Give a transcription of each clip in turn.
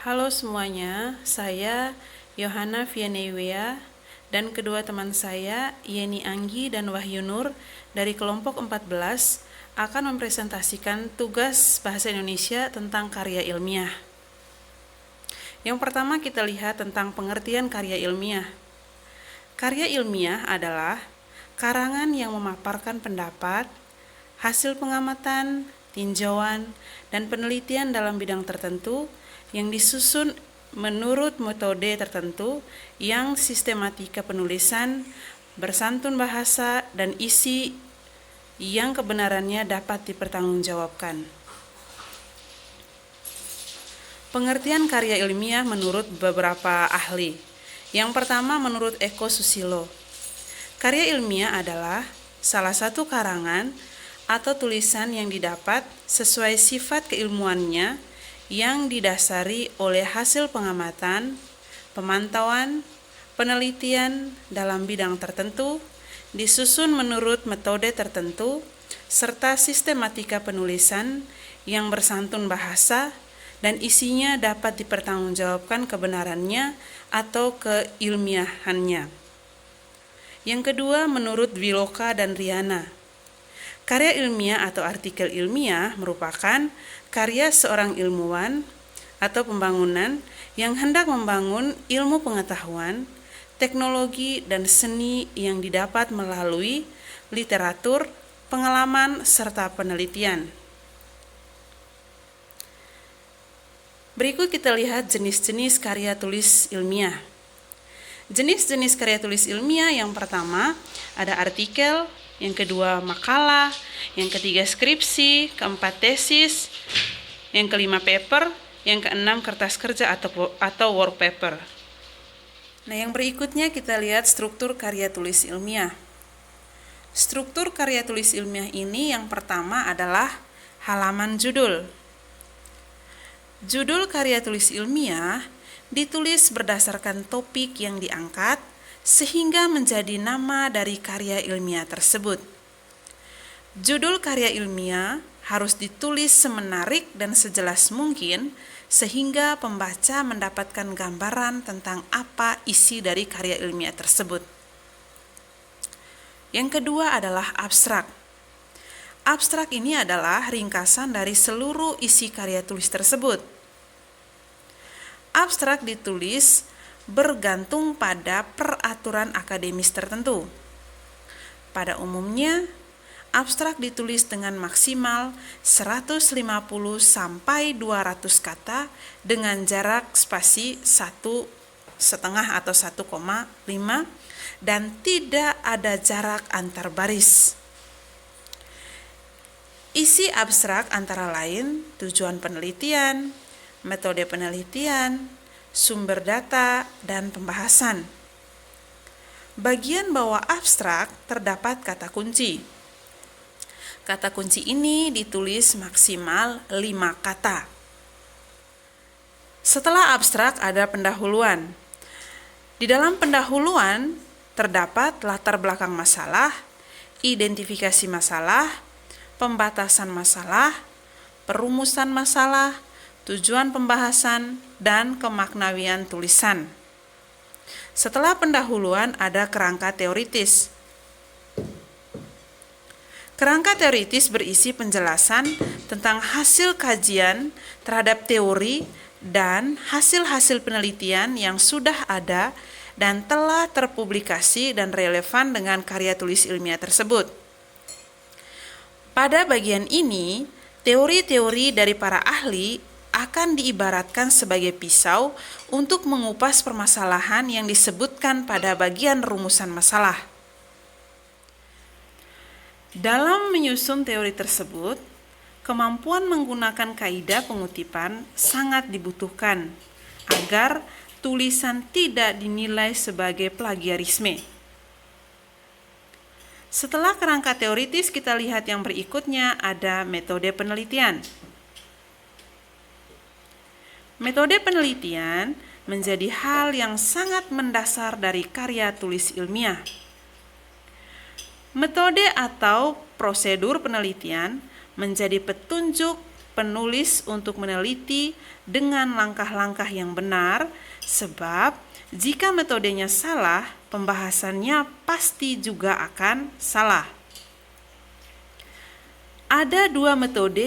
Halo semuanya, saya Yohana Vianewea dan kedua teman saya Yeni Anggi dan Wahyu Nur dari kelompok 14 akan mempresentasikan tugas bahasa Indonesia tentang karya ilmiah. Yang pertama kita lihat tentang pengertian karya ilmiah. Karya ilmiah adalah karangan yang memaparkan pendapat, hasil pengamatan, tinjauan, dan penelitian dalam bidang tertentu yang disusun menurut metode tertentu yang sistematika penulisan, bersantun bahasa, dan isi yang kebenarannya dapat dipertanggungjawabkan. Pengertian karya ilmiah menurut beberapa ahli. Yang pertama menurut Eko Susilo. Karya ilmiah adalah salah satu karangan atau tulisan yang didapat sesuai sifat keilmuannya yang didasari oleh hasil pengamatan, pemantauan, penelitian dalam bidang tertentu, disusun menurut metode tertentu, serta sistematika penulisan yang bersantun bahasa dan isinya dapat dipertanggungjawabkan kebenarannya atau keilmiahannya. Yang kedua menurut Wiloka dan Riana. Karya ilmiah atau artikel ilmiah merupakan karya seorang ilmuwan atau pembangunan yang hendak membangun ilmu pengetahuan, teknologi, dan seni yang didapat melalui literatur, pengalaman, serta penelitian. Berikut kita lihat jenis-jenis karya tulis ilmiah. Jenis-jenis karya tulis ilmiah yang pertama ada artikel, yang kedua makalah, yang ketiga skripsi, keempat tesis, yang kelima paper, yang keenam kertas kerja atau work paper. Nah, yang berikutnya kita lihat struktur karya tulis ilmiah. Struktur karya tulis ilmiah ini yang pertama adalah halaman judul. Judul karya tulis ilmiah ditulis berdasarkan topik yang diangkat sehingga menjadi nama dari karya ilmiah tersebut. Judul karya ilmiah harus ditulis semenarik dan sejelas mungkin sehingga pembaca mendapatkan gambaran tentang apa isi dari karya ilmiah tersebut. Yang kedua adalah abstrak. Abstrak ini adalah ringkasan dari seluruh isi karya tulis tersebut. Abstrak ditulis bergantung pada peraturan akademis tertentu. Pada umumnya, abstrak ditulis dengan maksimal 150 sampai 200 kata dengan jarak spasi 1,5 atau 1,5 dan tidak ada jarak antar baris. Isi abstrak antara lain tujuan penelitian, metode penelitian, sumber data, dan pembahasan. Bagian bawah abstrak terdapat kata kunci. Kata kunci ini ditulis maksimal 5 kata. Setelah abstrak ada pendahuluan. Di dalam pendahuluan terdapat latar belakang masalah, identifikasi masalah, pembatasan masalah, perumusan masalah, tujuan pembahasan, dan kemaknawian tulisan. Setelah pendahuluan ada kerangka teoritis. Kerangka teoritis berisi penjelasan tentang hasil kajian terhadap teori dan hasil-hasil penelitian yang sudah ada dan telah terpublikasi dan relevan dengan karya tulis ilmiah tersebut. Pada bagian ini, teori-teori dari para ahli akan diibaratkan sebagai pisau untuk mengupas permasalahan yang disebutkan pada bagian rumusan masalah. Dalam menyusun teori tersebut, kemampuan menggunakan kaidah pengutipan sangat dibutuhkan agar tulisan tidak dinilai sebagai plagiarisme. Setelah kerangka teoritis, kita lihat yang berikutnya ada metode penelitian. Metode penelitian menjadi hal yang sangat mendasar dari karya tulis ilmiah. Metode atau prosedur penelitian menjadi petunjuk penulis untuk meneliti dengan langkah-langkah yang benar, sebab jika metodenya salah, pembahasannya pasti juga akan salah. Ada dua metode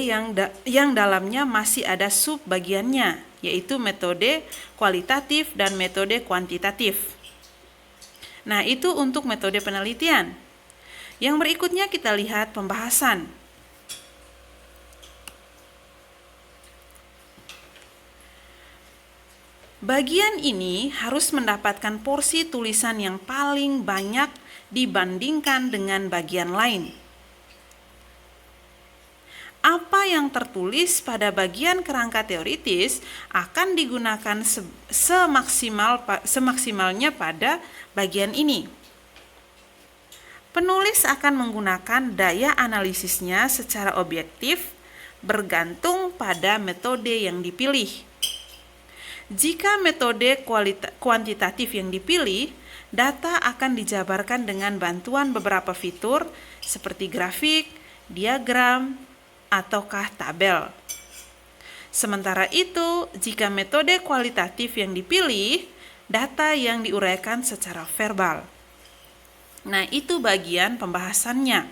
yang dalamnya masih ada subbagiannya, yaitu metode kualitatif dan metode kuantitatif. Nah, itu untuk metode penelitian. Yang berikutnya kita lihat pembahasan. Bagian ini harus mendapatkan porsi tulisan yang paling banyak dibandingkan dengan bagian lain. Apa yang tertulis pada bagian kerangka teoritis akan digunakan semaksimalnya pada bagian ini. Penulis akan menggunakan daya analisisnya secara objektif bergantung pada metode yang dipilih. Jika metode kuantitatif yang dipilih, data akan dijabarkan dengan bantuan beberapa fitur seperti grafik, diagram, ataukah tabel. Sementara itu, jika metode kualitatif yang dipilih, data yang diuraikan secara verbal. Nah, itu bagian pembahasannya.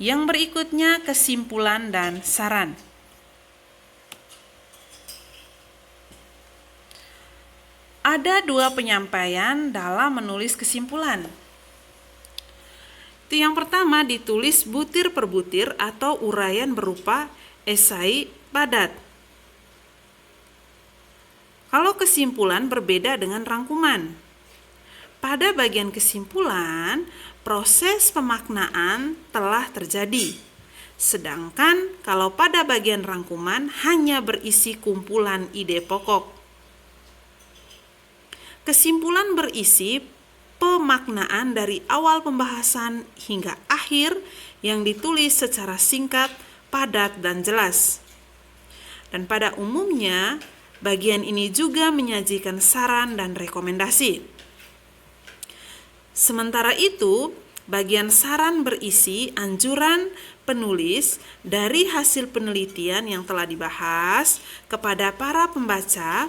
Yang berikutnya kesimpulan dan saran. Ada dua penyampaian dalam menulis kesimpulan. Yang pertama ditulis butir per butir atau uraian berupa esai padat. Kalau kesimpulan berbeda dengan rangkuman. Pada bagian kesimpulan, proses pemaknaan telah terjadi. Sedangkan kalau pada bagian rangkuman hanya berisi kumpulan ide pokok. Kesimpulan berisi pemaknaan dari awal pembahasan hingga akhir yang ditulis secara singkat, padat, dan jelas. Dan pada umumnya, bagian ini juga menyajikan saran dan rekomendasi. Sementara itu, bagian saran berisi anjuran penulis dari hasil penelitian yang telah dibahas kepada para pembaca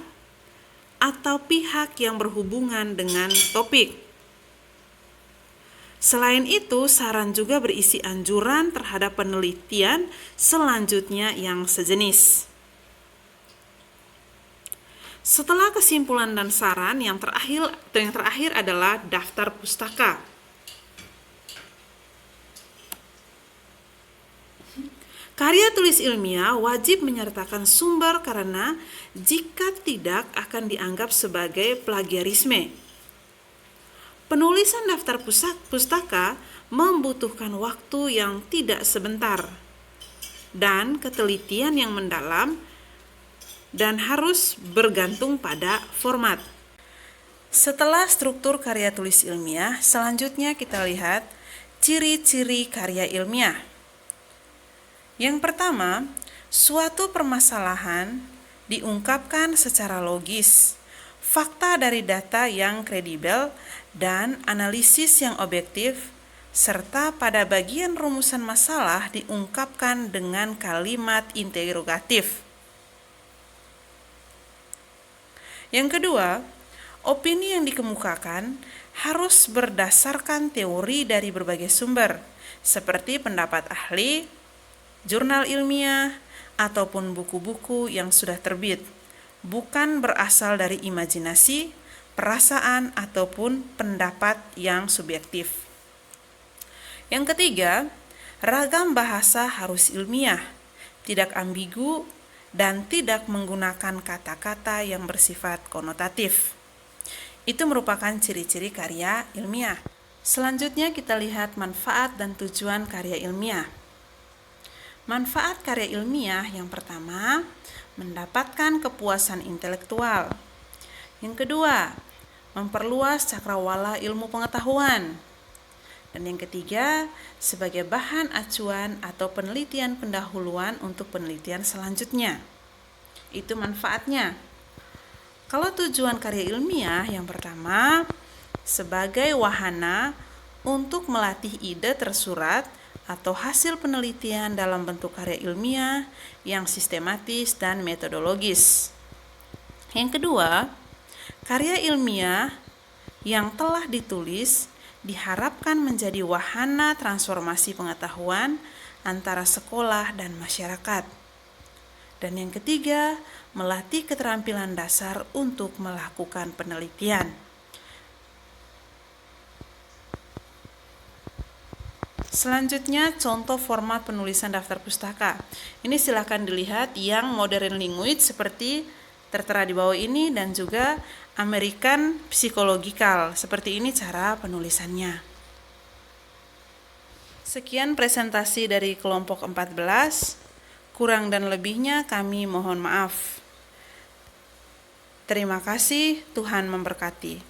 atau pihak yang berhubungan dengan topik. Selain itu, saran juga berisi anjuran terhadap penelitian selanjutnya yang sejenis. Setelah kesimpulan dan saran, yang terakhir adalah daftar pustaka. Karya tulis ilmiah wajib menyertakan sumber karena jika tidak akan dianggap sebagai plagiarisme. Penulisan daftar pustaka membutuhkan waktu yang tidak sebentar dan ketelitian yang mendalam dan harus bergantung pada format. Setelah struktur karya tulis ilmiah, selanjutnya kita lihat ciri-ciri karya ilmiah. Yang pertama, suatu permasalahan diungkapkan secara logis, fakta dari data yang kredibel, dan analisis yang objektif, serta pada bagian rumusan masalah diungkapkan dengan kalimat interrogatif. Yang kedua, opini yang dikemukakan harus berdasarkan teori dari berbagai sumber, seperti pendapat ahli, jurnal ilmiah, ataupun buku-buku yang sudah terbit, bukan berasal dari imajinasi, perasaan, ataupun pendapat yang subjektif. Yang ketiga, ragam bahasa harus ilmiah, tidak ambigu, dan tidak menggunakan kata-kata yang bersifat konotatif. Itu merupakan ciri-ciri karya ilmiah. Selanjutnya kita lihat manfaat dan tujuan karya ilmiah. Manfaat karya ilmiah yang pertama, mendapatkan kepuasan intelektual. Yang kedua, memperluas cakrawala ilmu pengetahuan. Dan yang ketiga, sebagai bahan acuan atau penelitian pendahuluan untuk penelitian selanjutnya. Itu manfaatnya. Kalau tujuan karya ilmiah yang pertama, sebagai wahana untuk melatih ide tersurat atau hasil penelitian dalam bentuk karya ilmiah yang sistematis dan metodologis. Yang kedua, karya ilmiah yang telah ditulis diharapkan menjadi wahana transformasi pengetahuan antara sekolah dan masyarakat. Dan yang ketiga, melatih keterampilan dasar untuk melakukan penelitian. Selanjutnya, contoh format penulisan daftar pustaka. Ini silakan dilihat yang modern language seperti tertera di bawah ini dan juga American Psychological. Seperti ini cara penulisannya. Sekian presentasi dari kelompok 14. Kurang dan lebihnya kami mohon maaf. Terima kasih, Tuhan memberkati.